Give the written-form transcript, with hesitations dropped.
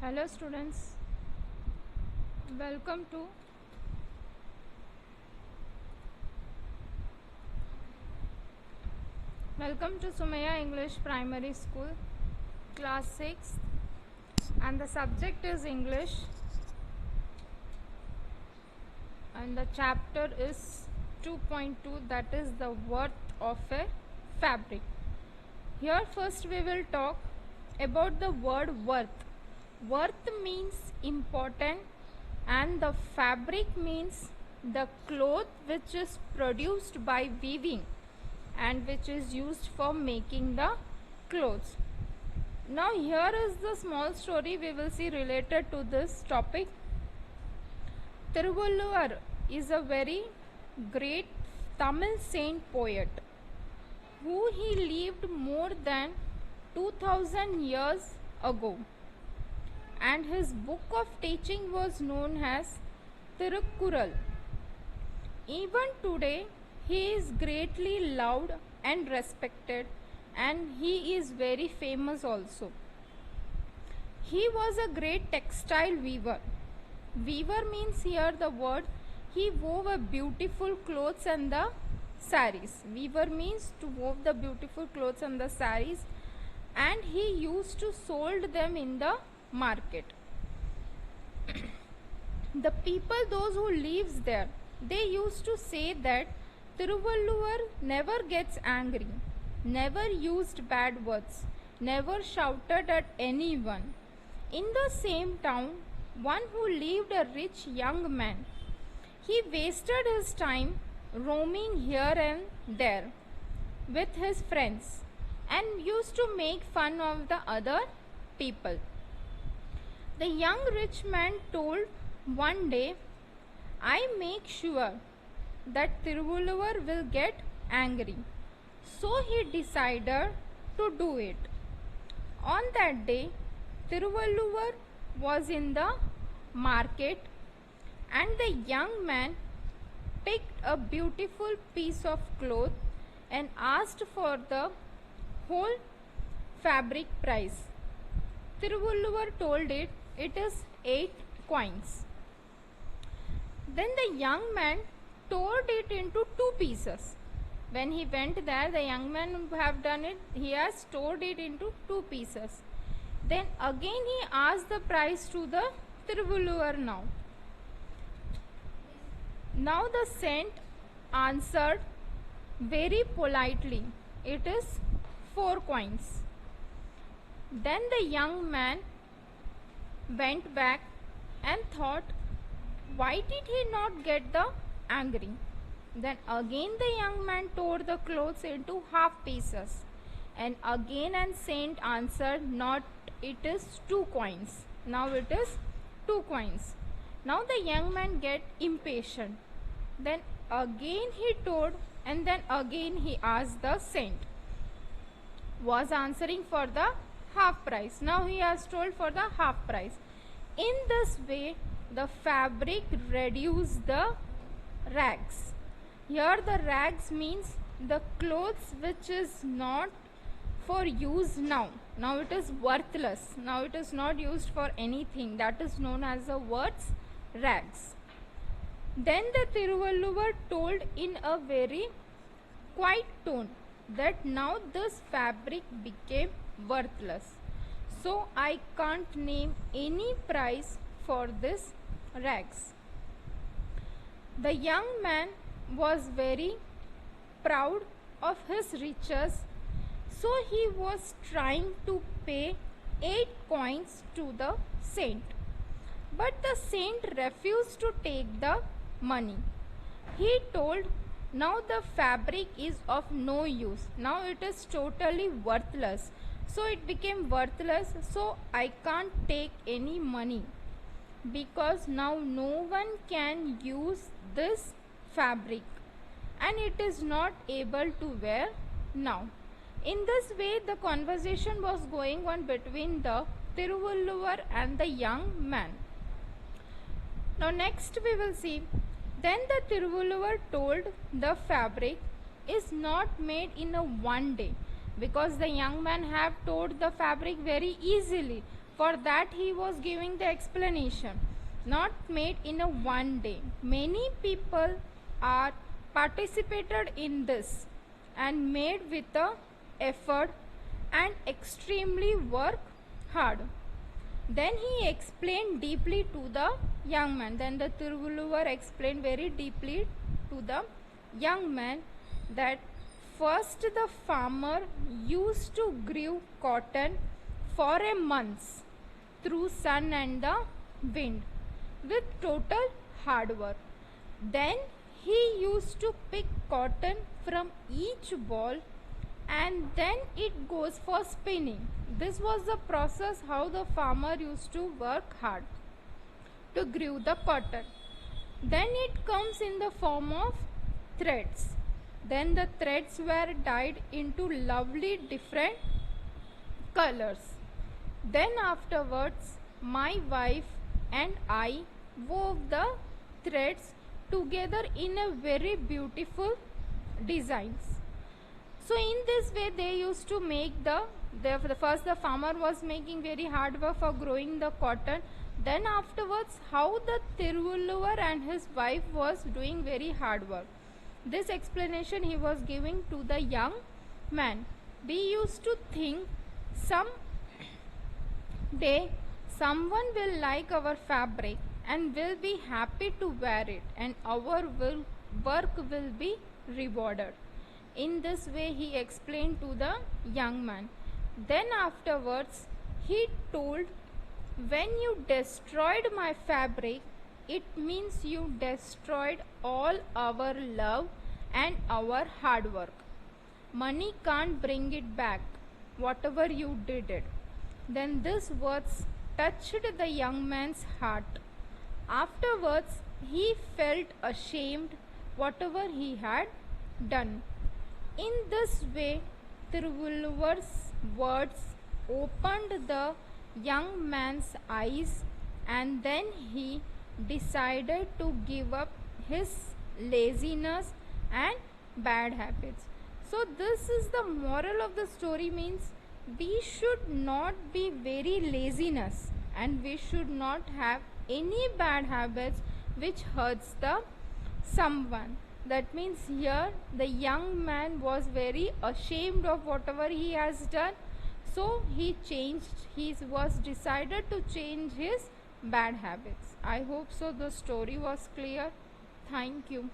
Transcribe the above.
Hello students, welcome to Sumaya English Primary School class 6 and the subject is English and the chapter is 2.2, that is the worth of a fabric. Here first we will talk about the word worth. Worth means important and the fabric means the cloth which is produced by weaving and which is used for making the clothes. Now here is the small story we will see related to this topic. Tiruvulluvar is a very great Tamil saint poet who he lived more than 2000 years ago, and his book of teaching was known as Tirukkural. Even today he is greatly loved and respected, and he is very famous also. He was a great textile weaver. Weaver means here the word he wove a beautiful clothes and the saris. Weaver means to wove the beautiful clothes and the saris, and he used to sold them in the market. The people, those who lives there, they used to say that Tiruvulluvar never gets angry, never used bad words, never shouted at anyone. In the same town, one who lived a rich young man. He wasted his time roaming here and there with his friends and used to make fun of the other people. The young rich man told one day, I make sure that Tiruvulluvar will get angry. So he decided to do it. On that day, Tiruvulluvar was in the market and the young man picked a beautiful piece of cloth and asked for the whole fabric price. Tiruvulluvar told it is 8 coins. Then the young man tore it into 2 pieces. When he went there, the young man who have done it, he has torn it into 2 pieces. Then again he asked the price to the Tiruvulluvar now. Now the saint answered very politely, it is 4 coins. Then the young man went back and thought, why did he not get the angry? Then again the young man tore the clothes into half pieces, and again and saint answered, not, it is 2 coins. Now it is 2 coins. Now the young man get impatient. Then again he told, and then again he asked the saint. Was answering for the half price. Now he has told for the half price. In this way the fabric reduced the rags. Here the rags means the clothes which is not for use now. Now it is worthless. Now it is not used for anything. That is known as the words rags. Then the Tiruvulluvar told in a very quiet tone that now this fabric became worthless. So I can't name any price for this rags. The young man was very proud of his riches, so he was trying to pay 8 coins to the saint. But the saint refused to take the money. He told, now the fabric is of no use. Now it is totally worthless. So it became worthless, so I can't take any money, because now no one can use this fabric and it is not able to wear now. In this way the conversation was going on between the Tiruvulluvar and the young man. Now next we will see, then the Tiruvulluvar told the fabric is not made in a one day, because the young man have told the fabric very easily. For that he was giving the explanation, not made in a one day. Many people are participated in this and made with a effort and extremely work hard. Then he explained deeply to the young man. Then the Tiruvulluvar explained very deeply to the young man that first the farmer used to grow cotton for a month through sun and the wind with total hard work. Then he used to pick cotton from each ball and then it goes for spinning. This was the process how the farmer used to work hard to grow the cotton. Then it comes in the form of threads. Then the threads were dyed into lovely different colors. Then afterwards my wife and I wove the threads together in a very beautiful designs. So in this way they used to make the first the farmer was making very hard work for growing the cotton. Then afterwards how the Tiruvulluvar and his wife was doing very hard work. This explanation he was giving to the young man. We used to think some day someone will like our fabric and will be happy to wear it and our work will be rewarded. In this way he explained to the young man. Then afterwards he told, when you destroyed my fabric, it means you destroyed all our love and our hard work. Money can't bring it back, whatever you did it. Then these words touched the young man's heart. Afterwards he felt ashamed whatever he had done. In this way Tiruvulluvar's words opened the young man's eyes and then he decided to give up his laziness and bad habits. So this is the moral of the story, means we should not be very laziness and we should not have any bad habits which hurts the someone. That means here the young man was very ashamed of whatever he has done. So he was decided to change his bad habits. I hope so the story was clear. Thank you.